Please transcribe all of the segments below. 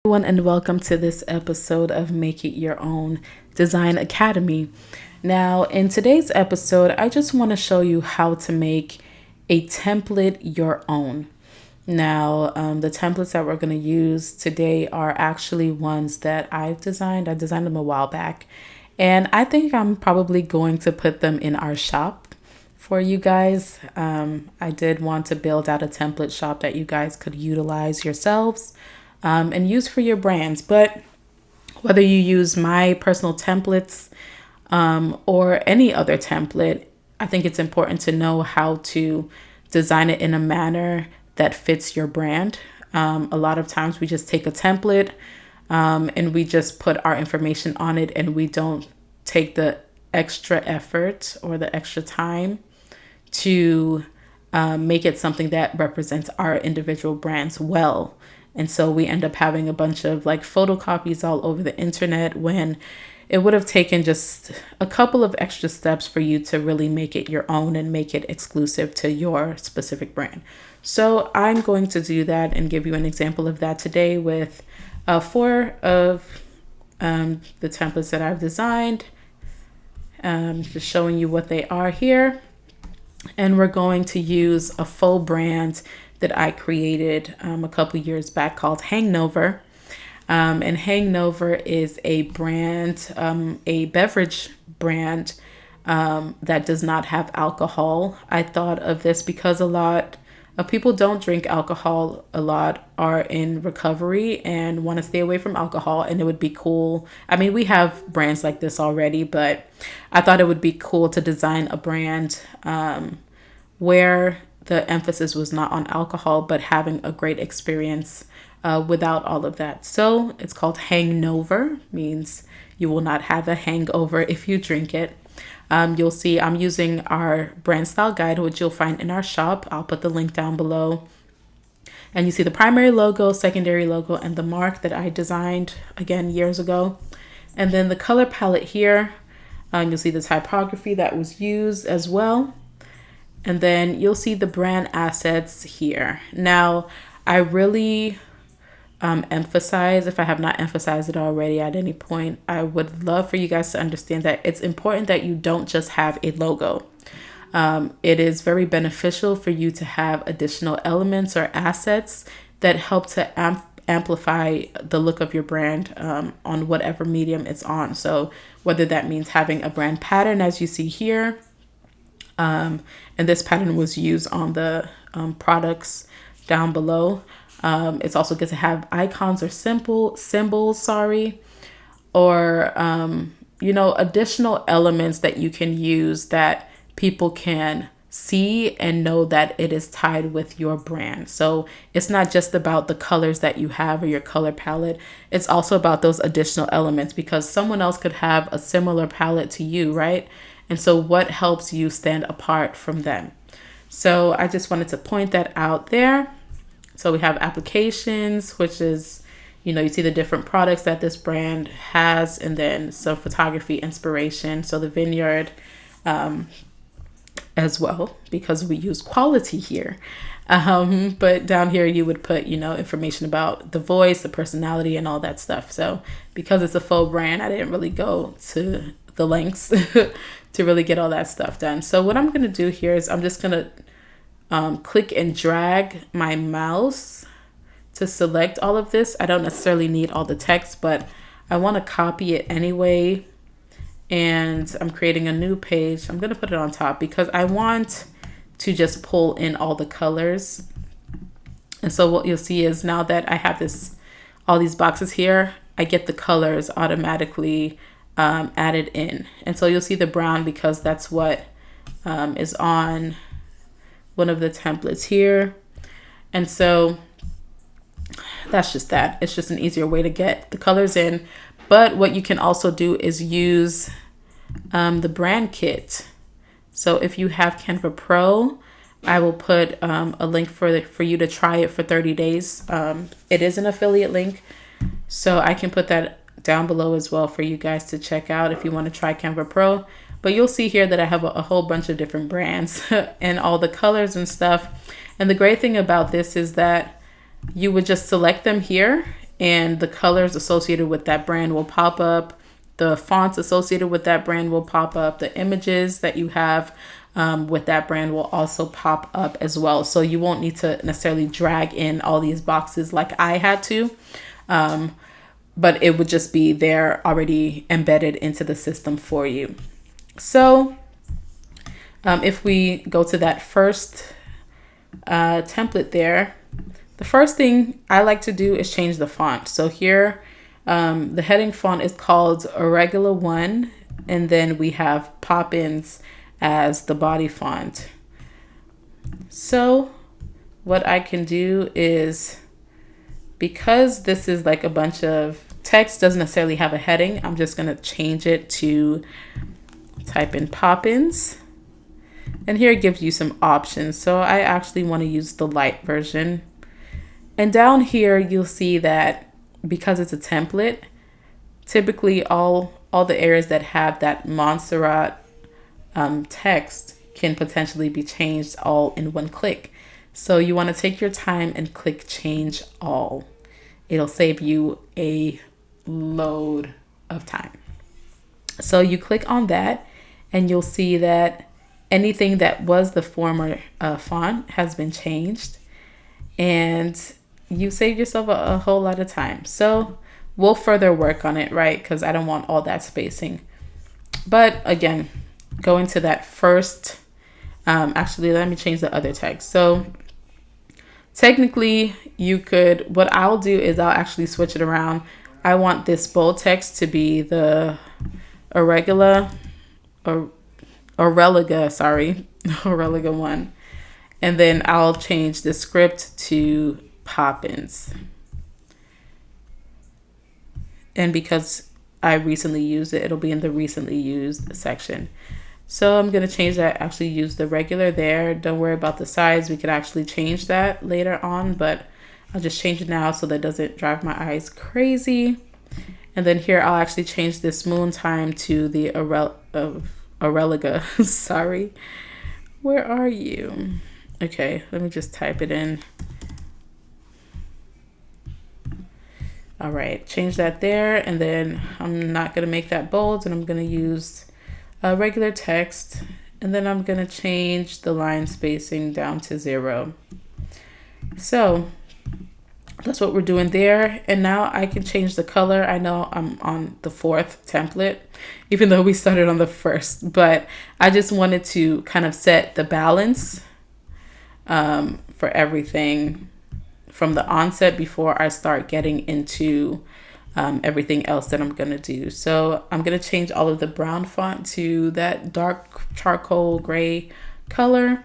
Everyone, and welcome to this episode of Make It Your Own Design Academy. Now, in today's episode, I just want to show you how to make a template your own. Now, the templates that we're going to use today are actually ones that I've designed. I designed them a while back, and I think I'm probably going to put them in our shop for you guys. I did want to build out a template shop that you guys could utilize yourselves and use for your brands. But whether you use my personal templates or any other template, I think it's important to know how to design it in a manner that fits your brand. A lot of times we just take a template and we just put our information on it, and we don't take the extra effort or the extra time to make it something that represents our individual brands well. And so we end up having a bunch of like photocopies all over the internet when it would have taken just a couple of extra steps for you to really make it your own and make it exclusive to your specific brand. So I'm going to do that and give you an example of that today with 4 of the templates that I've designed. Just showing you what they are here. And we're going to use a full brand that I created a couple years back called Hangover. And Hangover is a brand, a beverage brand that does not have alcohol. I thought of this because a lot of people don't drink alcohol, a lot are in recovery and want to stay away from alcohol, and it would be cool. I mean, we have brands like this already, but I thought it would be cool to design a brand where the emphasis was not on alcohol, but having a great experience without all of that. So it's called Hangover, means you will not have a hangover if you drink it. You'll see I'm using our brand style guide, which you'll find in our shop. I'll put the link down below. And you see the primary logo, secondary logo, and the mark that I designed, again, years ago. And then the color palette here, you'll see the typography that was used as well. And then you'll see the brand assets here. Now, I really emphasize, if I have not emphasized it already at any point, I would love for you guys to understand that it's important that you don't just have a logo. It is very beneficial for you to have additional elements or assets that help to amplify the look of your brand on whatever medium it's on. So whether that means having a brand pattern, as you see here, and this pattern was used on the products down below. It's also good to have icons or symbols, or, additional elements that you can use that people can see and know that it is tied with your brand. So it's not just about the colors that you have or your color palette. It's also about those additional elements, because someone else could have a similar palette to you, right? And so what helps you stand apart from them? So I just wanted to point that out there. So we have applications, which is, you see the different products that this brand has, and then some photography inspiration. So the vineyard as well, because we use quality here. But down here you would put, information about the voice, the personality, and all that stuff. So because it's a full brand, I didn't really go to the lengths to really get all that stuff done. So what I'm going to do here is I'm just going to click and drag my mouse to select all of this. I don't necessarily need all the text, but I want to copy it anyway. And I'm creating a new page. I'm going to put it on top because I want to just pull in all the colors. And so what you'll see is now that I have all these boxes here, I get the colors automatically added in. And so you'll see the brown because that's what is on one of the templates here. And so that's just that. It's just an easier way to get the colors in. But what you can also do is use the brand kit. So if you have Canva Pro, I will put a link for you to try it for 30 days. It is an affiliate link, so I can put that down below as well for you guys to check out if you want to try Canva Pro. But you'll see here that I have a whole bunch of different brands and all the colors and stuff. And the great thing about this is that you would just select them here and the colors associated with that brand will pop up. The fonts associated with that brand will pop up. The images that you have with that brand will also pop up as well. So you won't need to necessarily drag in all these boxes like I had to, but it would just be there already embedded into the system for you. So if we go to that first template there, the first thing I like to do is change the font. So here, the heading font is called Irregular 1, and then we have Poppins as the body font. So what I can do is, because this is like a bunch of text, doesn't necessarily have a heading, I'm just going to change it to type in Poppins. And here it gives you some options. So I actually want to use the light version. And down here, you'll see that because it's a template, typically all the areas that have that Montserrat text can potentially be changed all in one click. So you want to take your time and click change all. It'll save you a load of time. So you click on that and you'll see that anything that was the former font has been changed, and you save yourself a whole lot of time. So we'll further work on it, right? Because I don't want all that spacing. But again, go into that first, actually, let me change the other text. So technically you could, what I'll do is I'll actually switch it around. I want this bold text to be the Aurelia 1. And then I'll change the script to Poppins. And because I recently used it, it'll be in the recently used section. So I'm going to change that, actually use the regular there. Don't worry about the size. We could actually change that later on, but I'll just change it now so that doesn't drive my eyes crazy. And then here I'll actually change this moon time to the Aurelia. Sorry. Where are you? Okay, let me just type it in. All right, change that there, and then I'm not gonna make that bold, and I'm gonna use regular text, and then I'm gonna change the line spacing down to 0. So that's what we're doing there. And now I can change the color. I know I'm on the 4th template, even though we started on the 1st, but I just wanted to kind of set the balance for everything from the onset before I start getting into everything else that I'm going to do. So I'm going to change all of the brown font to that dark charcoal gray color.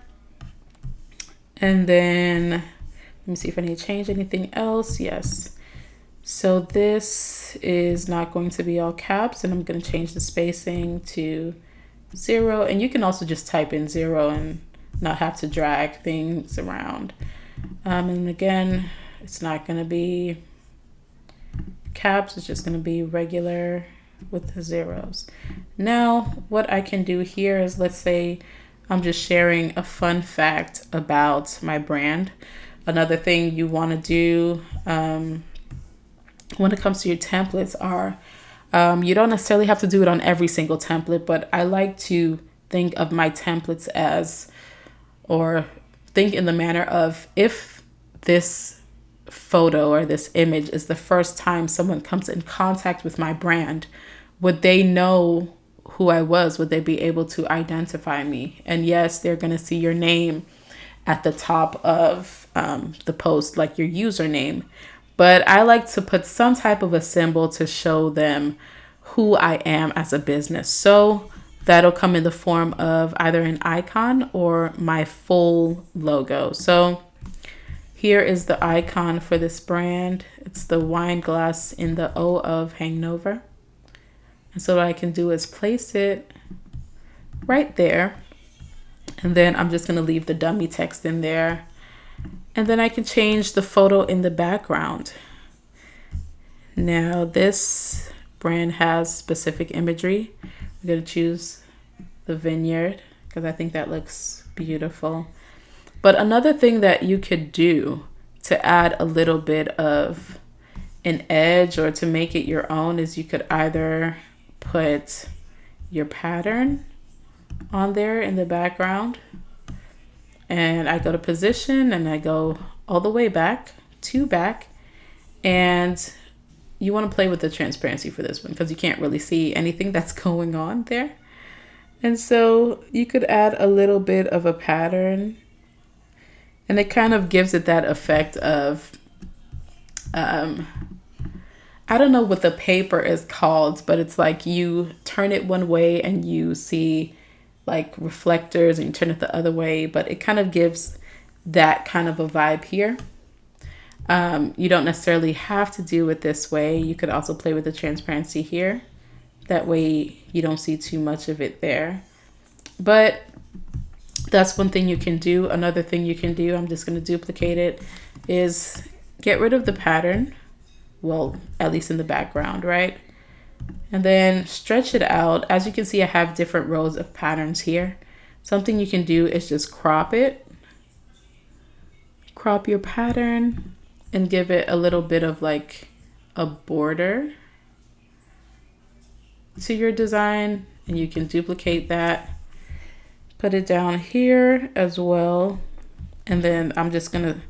And then let me see if I need to change anything else. Yes. So this is not going to be all caps, and I'm going to change the spacing to 0. And you can also just type in 0 and not have to drag things around. And again, it's not going to be caps. It's just going to be regular with the zeros. Now, what I can do here is, let's say I'm just sharing a fun fact about my brand. Another thing you want to do when it comes to your templates are, you don't necessarily have to do it on every single template, but I like to think of my templates as, or think in the manner of, if this photo or this image is the first time someone comes in contact with my brand, would they know who I was? Would they be able to identify me? And yes, they're going to see your name at the top of the post, like your username. But I like to put some type of a symbol to show them who I am as a business. So that'll come in the form of either an icon or my full logo. So here is the icon for this brand. It's the wine glass in the O of hangover. And so what I can do is place it right there. And then I'm just going to leave the dummy text in there. And then I can change the photo in the background. Now this brand has specific imagery. I'm going to choose the vineyard because I think that looks beautiful. But another thing that you could do to add a little bit of an edge or to make it your own is you could either put your pattern on there in the background, and I go to position and I go all the way back to back, and you want to play with the transparency for this one because you can't really see anything that's going on there. And so you could add a little bit of a pattern, and it kind of gives it that effect of I don't know what the paper is called, but it's like you turn it one way and you see like reflectors, and you turn it the other way, but it kind of gives that kind of a vibe here. You don't necessarily have to do it this way. You could also play with the transparency here. That way you don't see too much of it there. But that's one thing you can do. Another thing you can do, I'm just going to duplicate it, is get rid of the pattern. Well, at least in the background, right? And then stretch it out. As you can see, I have different rows of patterns here. Something you can do is just crop it. Crop your pattern and give it a little bit of like a border to your design. And you can duplicate that. Put it down here as well. And then I'm just going to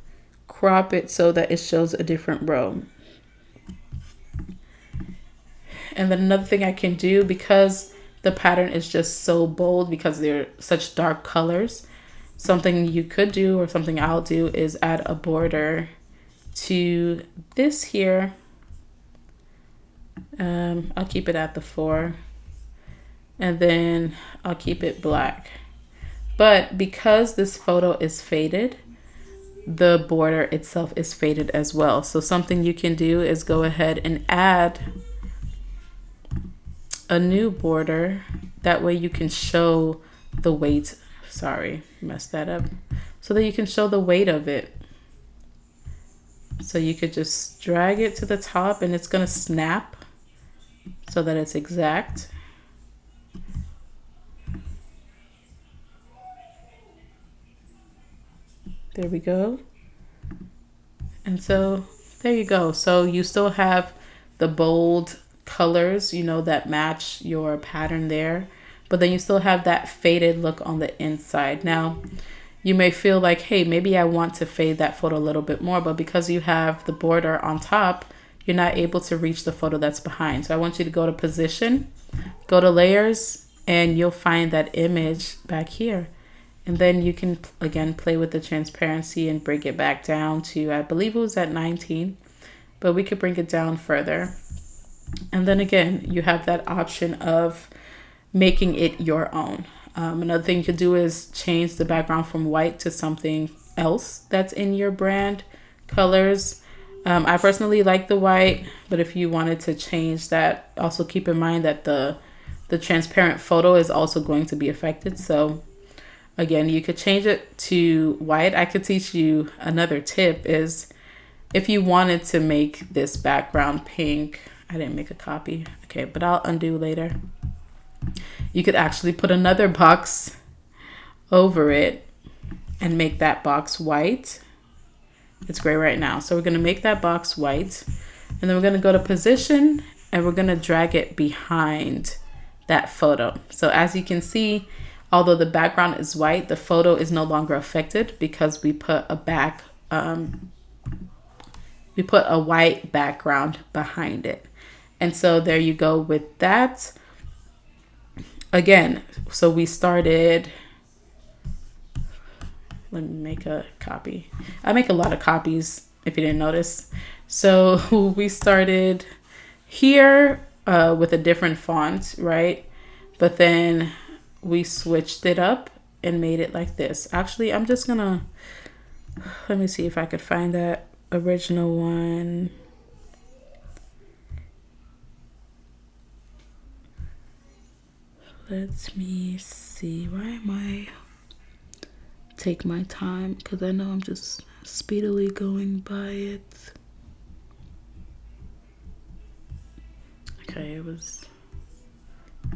crop it so that it shows a different row. And then another thing I can do, because the pattern is just so bold, because they're such dark colors, something you could do, or something I'll do, is add a border to this here. I'll keep it at the 4, and then I'll keep it black. But because this photo is faded, the border itself is faded as well. So something you can do is go ahead and add a new border. That way you can show the weight. Sorry, messed that up. So that you can show the weight of it. So you could just drag it to the top, and it's going to snap so that it's exact. There we go. And so there you go. So you still have the bold colors, you know, that match your pattern there, but then you still have that faded look on the inside. Now, you may feel like, hey, maybe I want to fade that photo a little bit more, but because you have the border on top, you're not able to reach the photo that's behind. So I want you to go to position, go to layers, and you'll find that image back here. And then you can, again, play with the transparency and bring it back down to, I believe it was at 19, but we could bring it down further. And then again, you have that option of making it your own. Another thing you could do is change the background from white to something else that's in your brand colors. I personally like the white, but if you wanted to change that, also keep in mind that the transparent photo is also going to be affected. So again, you could change it to white. I could teach you another tip is if you wanted to make this background pink. I didn't make a copy. Okay, but I'll undo later. You could actually put another box over it and make that box white. It's gray right now. So we're going to make that box white, and then we're going to go to position, and we're going to drag it behind that photo. So as you can see, although the background is white, the photo is no longer affected because we put a white background behind it. And so there you go with that. Again, so we started, let me make a copy. I make a lot of copies if you didn't notice. So we started here with a different font, right? But then we switched it up and made it like this. Actually, I'm just gonna, let me see if I could find that original one. Let me see. Why am I take my time? Because I know I'm just speedily going by it. Okay, it was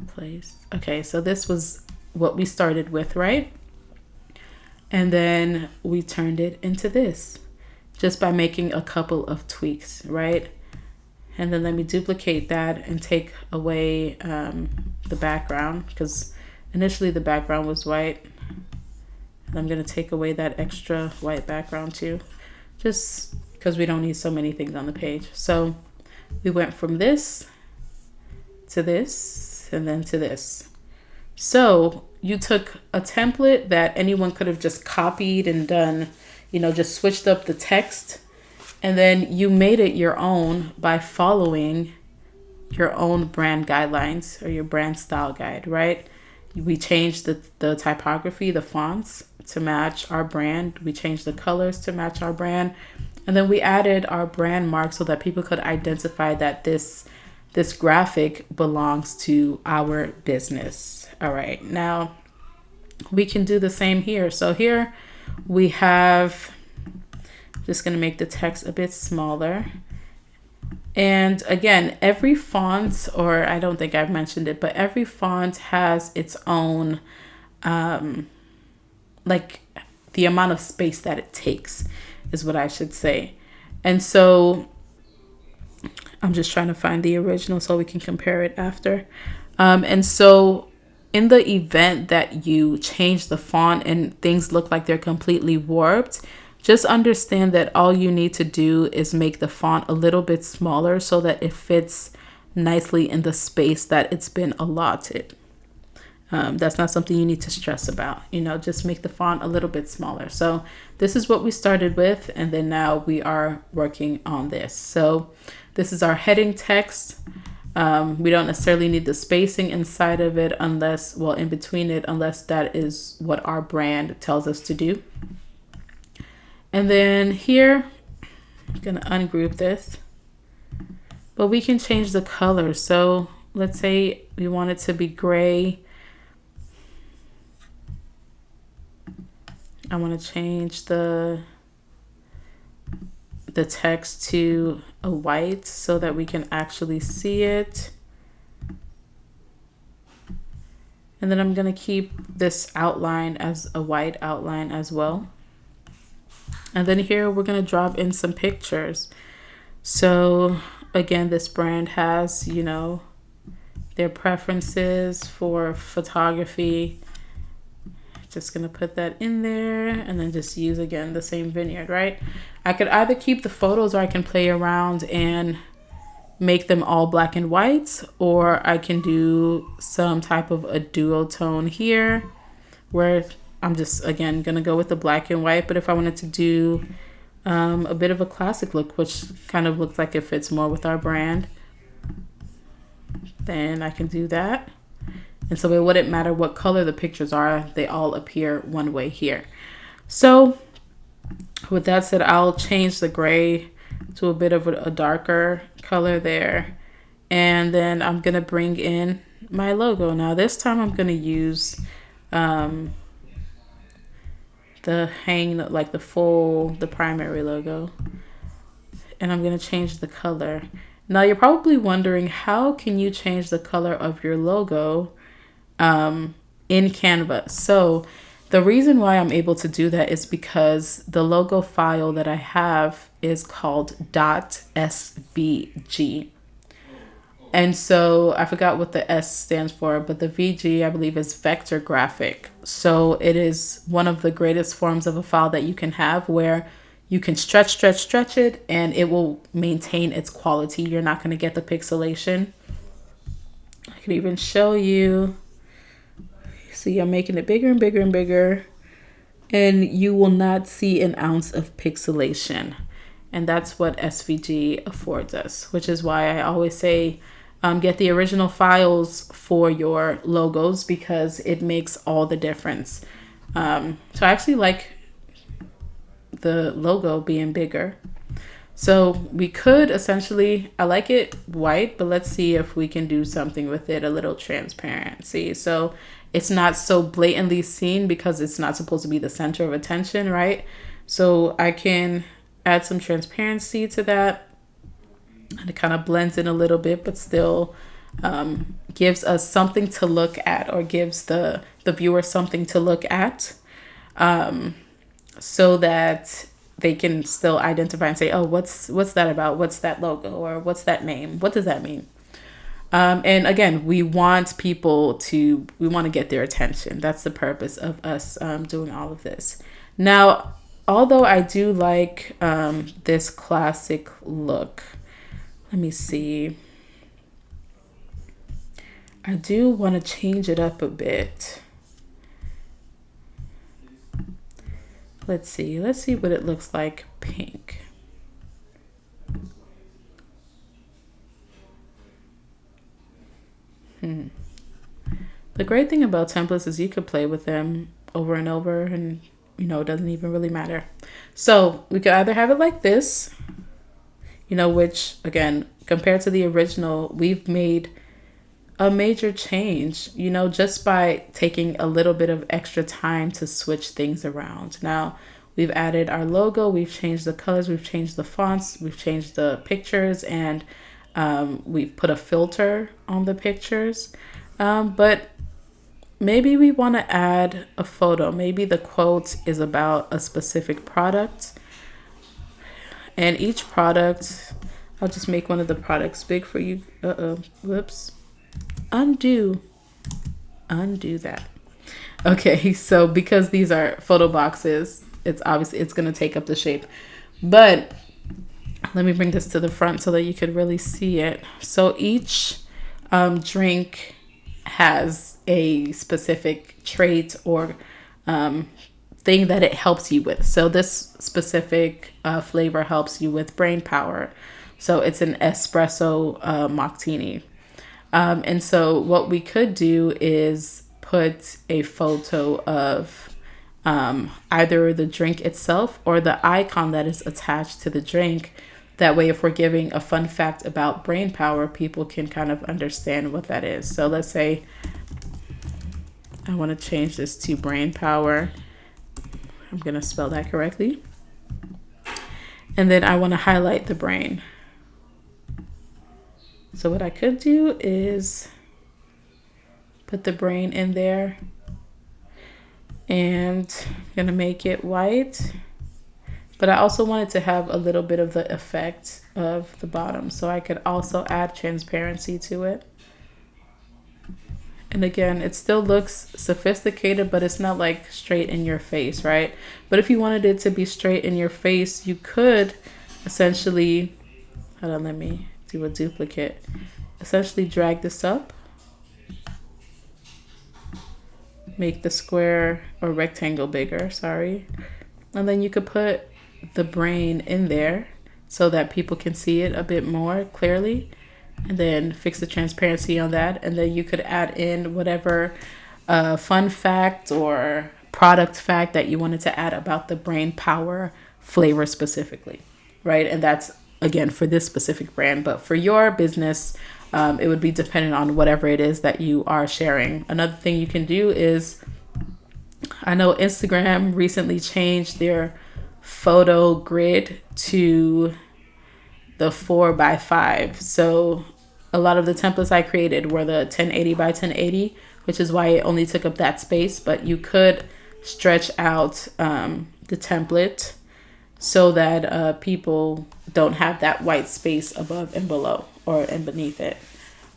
placed. Okay, so this was what we started with, right? And then we turned it into this just by making a couple of tweaks, right? And then let me duplicate that and take away the background, because initially the background was white. And I'm going to take away that extra white background too, just because we don't need so many things on the page. So we went from this to this and then to this. So you took a template that anyone could have just copied and done, you know, just switched up the text, and then you made it your own by following your own brand guidelines or your brand style guide, right? We changed the typography, the fonts to match our brand. We changed the colors to match our brand. And then we added our brand mark so that people could identify that this graphic belongs to our business. All right, now we can do the same here. So here we have, just going to make the text a bit smaller. And again, every font, or I don't think I've mentioned it, but every font has its own, like the amount of space that it takes is what I should say. And so I'm just trying to find the original so we can compare it after. And so in the event that you change the font and things look like they're completely warped, just understand that all you need to do is make the font a little bit smaller so that it fits nicely in the space that it's been allotted. That's not something you need to stress about. You know, just make the font a little bit smaller. So this is what we started with, and then now we are working on this. So this is our heading text. We don't necessarily need the spacing inside of it unless, well, in between it, unless that is what our brand tells us to do. And then here, I'm gonna ungroup this, but we can change the color. So let's say we want it to be gray. I want to change the text to a white so that we can actually see it. And then I'm going to keep this outline as a white outline as well. And then here we're going to drop in some pictures. So again, this brand has, you know, their preferences for photography. Just going to put that in there and then just use again the same vineyard, right? I could either keep the photos or I can play around and make them all black and white, or I can do some type of a duotone here where I'm just again gonna go with the black and white. But if I wanted to do a bit of a classic look, which kind of looks like it fits more with our brand, then I can do that. And so it wouldn't matter what color the pictures are, they all appear one way here. So with that said, I'll change the gray to a bit of a darker color there. And then I'm gonna bring in my logo. Now this time I'm gonna use the primary logo. And I'm gonna change the color. Now you're probably wondering, how can you change the color of your logo in Canva? So the reason why I'm able to do that is because the logo file that I have is called .svg. And so I forgot what the S stands for, but the VG I believe is vector graphic. So it is one of the greatest forms of a file that you can have, where you can stretch it and it will maintain its quality. You're not going to get the pixelation. I can even show you. See, I'm making it bigger and bigger and bigger, and you will not see an ounce of pixelation. And that's what SVG affords us, which is why I always say get the original files for your logos, because it makes all the difference. So I actually like the logo being bigger. So we could essentially, I like it white, but let's see if we can do something with it a little transparent. See, so it's not so blatantly seen because it's not supposed to be the center of attention, right? So I can add some transparency to that, and it kind of blends in a little bit, but still gives us something to look at, or gives the viewer something to look at, so that they can still identify and say, oh, what's that about? What's that logo? Or what's that name? What does that mean? And again, we want to get their attention. That's the purpose of us doing all of this. Now, although I do like this classic look, let me see. I do want to change it up a bit. Let's see what it looks like pink. The great thing about templates is you could play with them over and over, and it doesn't even really matter. So we could either have it like this, which again, compared to the original, we've made a major change, just by taking a little bit of extra time to switch things around. Now, we've added our logo, we've changed the colors, we've changed the fonts, we've changed the pictures, and we've put a filter on the pictures. But maybe we want to add a photo. Maybe the quote is about a specific product. And each product, I'll just make one of the products big for you. Whoops. Undo that. Okay, so because these are photo boxes, it's going to take up the shape. But let me bring this to the front so that you could really see it. So each drink has a specific trait or thing that it helps you with. So this specific flavor helps you with brain power. So it's an espresso martini. And so what we could do is put a photo of either the drink itself or the icon that is attached to the drink. That way, if we're giving a fun fact about brain power, people can kind of understand what that is. So let's say I want to change this to brain power. I'm going to spell that correctly. And then I want to highlight the brain. So what I could do is put the brain in there, and I'm going to make it white. But I also wanted to have a little bit of the effect of the bottom, so I could also add transparency to it. And again, it still looks sophisticated, but it's not like straight in your face, right? But if you wanted it to be straight in your face, you could essentially, hold on, let me do a duplicate. Essentially drag this up, make the square or rectangle bigger, sorry. And then you could put the brain in there so that people can see it a bit more clearly, and then fix the transparency on that. And then you could add in whatever fun fact or product fact that you wanted to add about the brain power flavor specifically, right? And that's, again, for this specific brand, but for your business, it would be dependent on whatever it is that you are sharing. Another thing you can do is, I know Instagram recently changed their photo grid to the 4x5. So a lot of the templates I created were the 1080 by 1080, which is why it only took up that space. But you could stretch out the template so that people don't have that white space above and below and beneath it.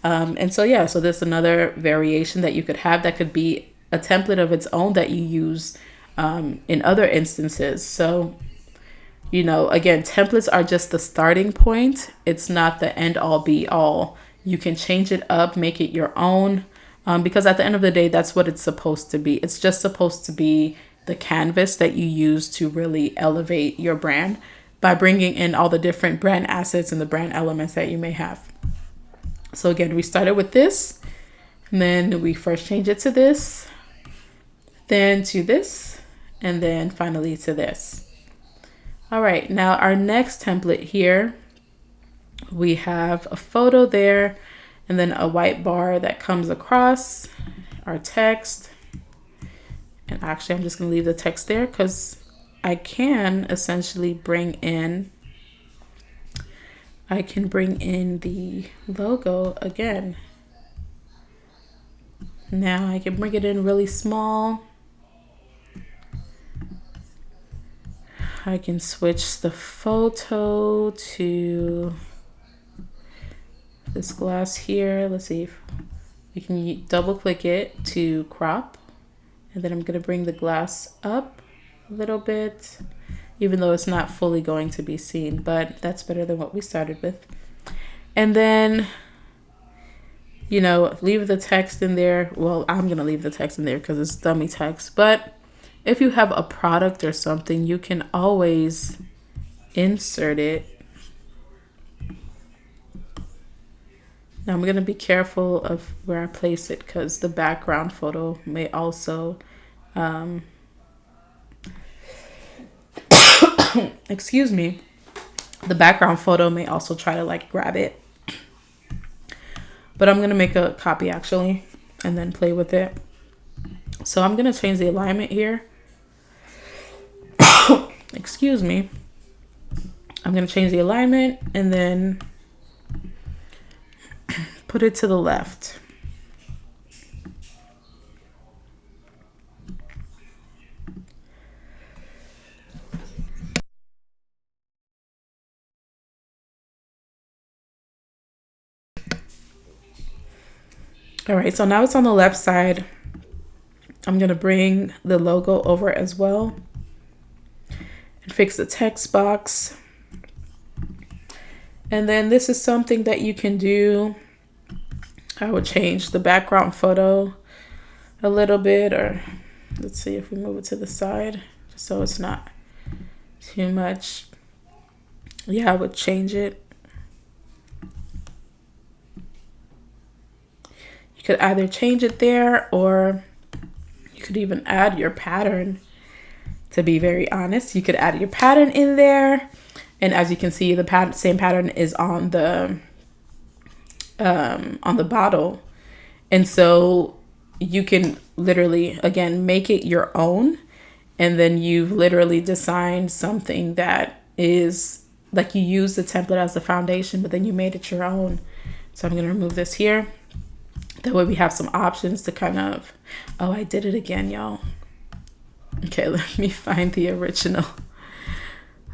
And so, yeah, so there's another variation that you could have that could be a template of its own that you use in other instances. So, again, templates are just the starting point. It's not the end all be all. You can change it up, make it your own, because at the end of the day, that's what it's supposed to be. It's just supposed to be the canvas that you use to really elevate your brand by bringing in all the different brand assets and the brand elements that you may have. So again, we started with this, and then we first changed it to this, then to this, and then finally to this. All right, now our next template here, we have a photo there, and then a white bar that comes across our text. And actually, I'm just gonna leave the text there because I can essentially bring in the logo again. Now I can bring it in really small. I can switch the photo to this glass here. Let's see if we can double click it to crop. And then I'm going to bring the glass up a little bit, even though it's not fully going to be seen, but that's better than what we started with. And then, you know, leave the text in there. Well, I'm going to leave the text in there because it's dummy text. But if you have a product or something, you can always insert it. Now I'm going to be careful of where I place it because the background photo may also, excuse me, the background photo may also try to like grab it. But I'm going to make a copy actually and then play with it. So I'm going to change the alignment here. Excuse me. I'm going to change the alignment and then put it to the left. All right, so now it's on the left side. I'm going to bring the logo over as well and fix the text box. And then this is something that you can do. I would change the background photo a little bit, or let's see if we move it to the side so it's not too much. Yeah, I would change it. You could either change it there or you could even add your pattern. To be very honest, you could add your pattern in there. And as you can see, the same pattern is on the bottle. And so you can literally, again, make it your own. And then you've literally designed something that is like you use the template as the foundation, but then you made it your own. So I'm going to remove this here. That way we have some options to kind of, oh, I did it again, y'all. Okay, let me find the original.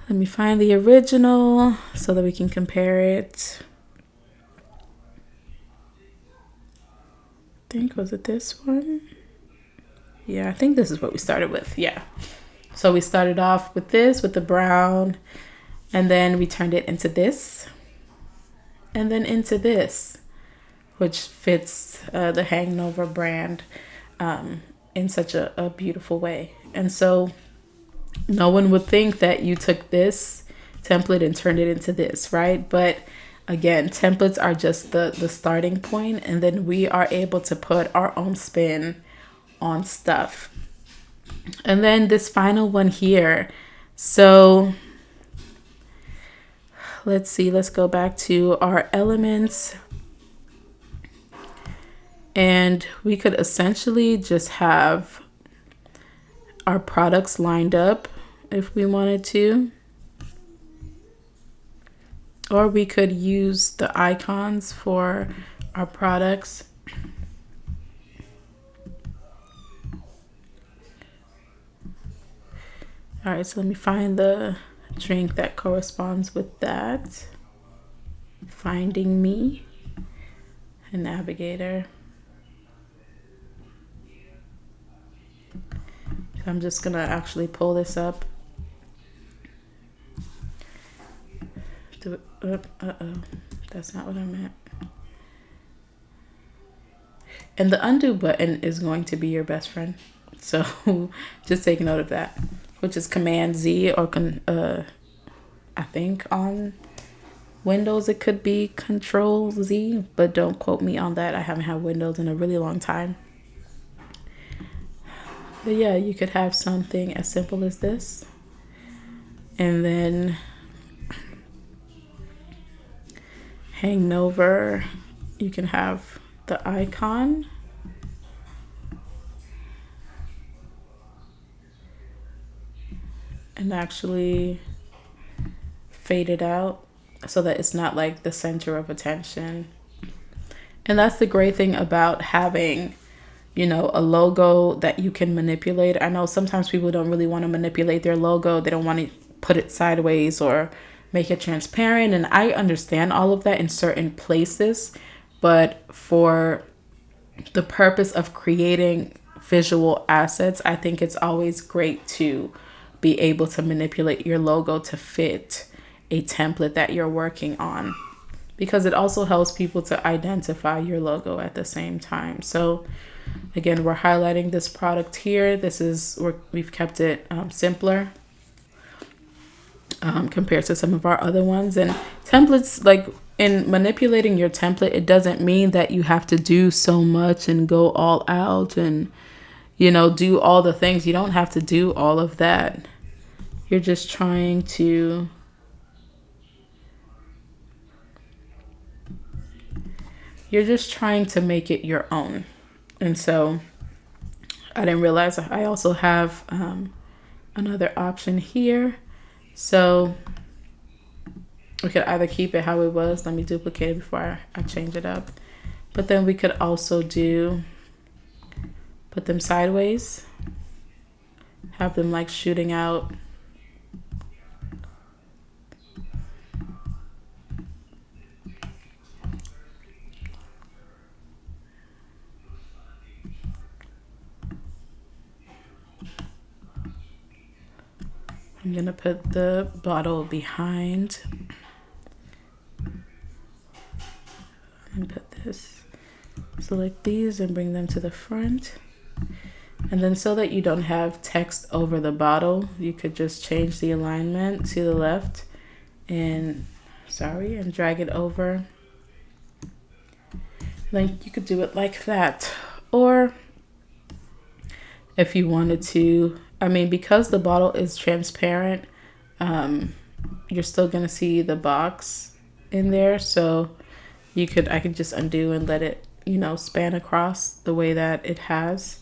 Let me find the original so that we can compare it. I think, was it this one? Yeah, I think this is what we started with. Yeah. So we started off with this, with the brown, and then we turned it into this, and then into this, which fits the Hangover brand in such a beautiful way. And so no one would think that you took this template and turned it into this, right? But again, templates are just the starting point, and then we are able to put our own spin on stuff. And then this final one here. So let's see, let's go back to our elements. And we could essentially just have our products lined up if we wanted to. Or we could use the icons for our products. All right, so let me find the drink that corresponds with that. Finding Me, a navigator. I'm just gonna actually pull this up. Uh-oh, that's not what I meant. And the undo button is going to be your best friend. So just take note of that, which is Command Z, or I think on Windows it could be Control Z, but don't quote me on that. I haven't had Windows in a really long time. But yeah, you could have something as simple as this. And then Hangover, you can have the icon. And actually fade it out so that it's not like the center of attention. And that's the great thing about having, you know, a logo that you can manipulate. I know sometimes people don't really want to manipulate their logo. They don't want to put it sideways or make it transparent. And I understand all of that in certain places, but for the purpose of creating visual assets, I think it's always great to be able to manipulate your logo to fit a template that you're working on, because it also helps people to identify your logo at the same time. So again, we're highlighting this product here. We've kept it simpler compared to some of our other ones. And templates, like in manipulating your template, it doesn't mean that you have to do so much and go all out and, do all the things. You don't have to do all of that. You're just trying to make it your own. And so I didn't realize I also have another option here. So we could either keep it how it was. Let me duplicate it before I change it up. But then we could also put them sideways, have them like shooting out. I'm gonna put the bottle behind and put this, select these and bring them to the front. And then so that you don't have text over the bottle, you could just change the alignment to the left and drag it over. Then you could do it like that. Or if you wanted to, because the bottle is transparent, you're still gonna see the box in there. So I could just undo and let it, span across the way that it has.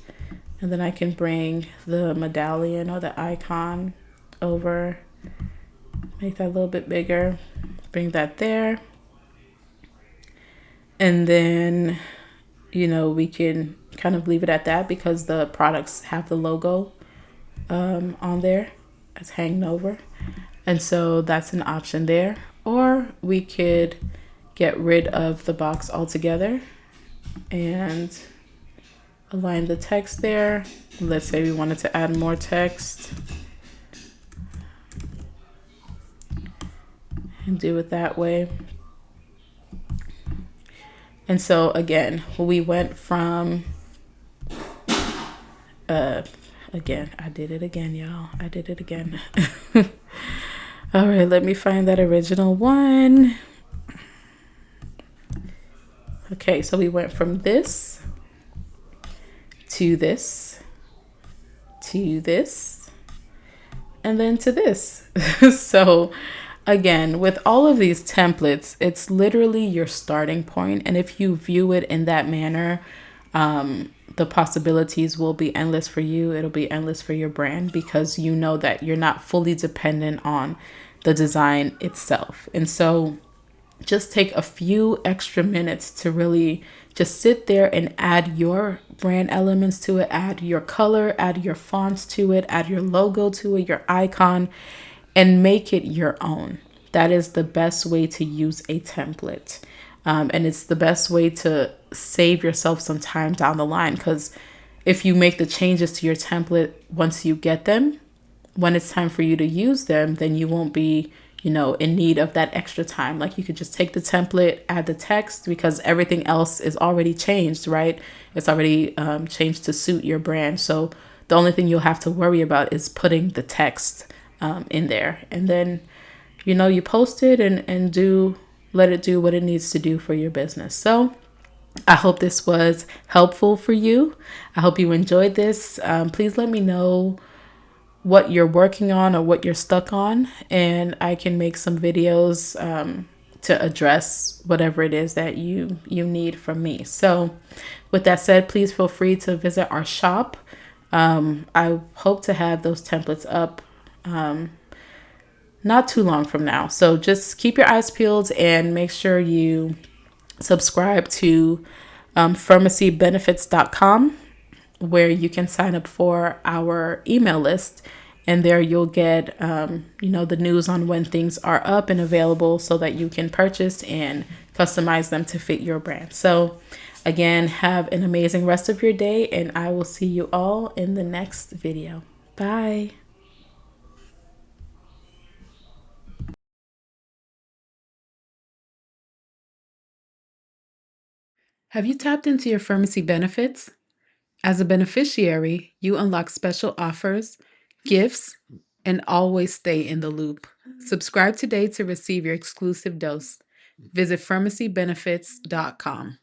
And then I can bring the medallion or the icon over, make that a little bit bigger, bring that there. And then, we can kind of leave it at that because the products have the logo on there. It's hanging over. And so that's an option there. Or we could get rid of the box altogether and align the text there. Let's say we wanted to add more text and do it that way. And so again, we went from, again, I did it again, y'all. I did it again. All right, let me find that original one. Okay, so we went from this to this, to this, and then to this. So again, with all of these templates, it's literally your starting point. And if you view it in that manner, the possibilities will be endless for you. It'll be endless for your brand because you know that you're not fully dependent on the design itself. And so just take a few extra minutes to really just sit there and add your brand elements to it, add your color, add your fonts to it, add your logo to it, your icon, and make it your own. That is the best way to use a template. And it's the best way to save yourself some time down the line, because if you make the changes to your template once you get them, when it's time for you to use them, then you won't be, in need of that extra time. Like you could just take the template, add the text, because everything else is already changed, right? It's already changed to suit your brand. So the only thing you'll have to worry about is putting the text in there. And then, you post it and let it do what it needs to do for your business. So I hope this was helpful for you. I hope you enjoyed this. Please let me know what you're working on or what you're stuck on, and I can make some videos to address whatever it is that you need from me. So with that said, please feel free to visit our shop. I hope to have those templates up not too long from now. So just keep your eyes peeled and make sure you subscribe to pharmacybenefits.com, where you can sign up for our email list And there you'll get, the news on when things are up and available so that you can purchase and customize them to fit your brand. So again, have an amazing rest of your day, and I will see you all in the next video. Bye. Have you tapped into your pharmacy benefits? As a beneficiary, you unlock special offers, gifts, and always stay in the loop. Subscribe today to receive your exclusive dose. Visit pharmacybenefits.com.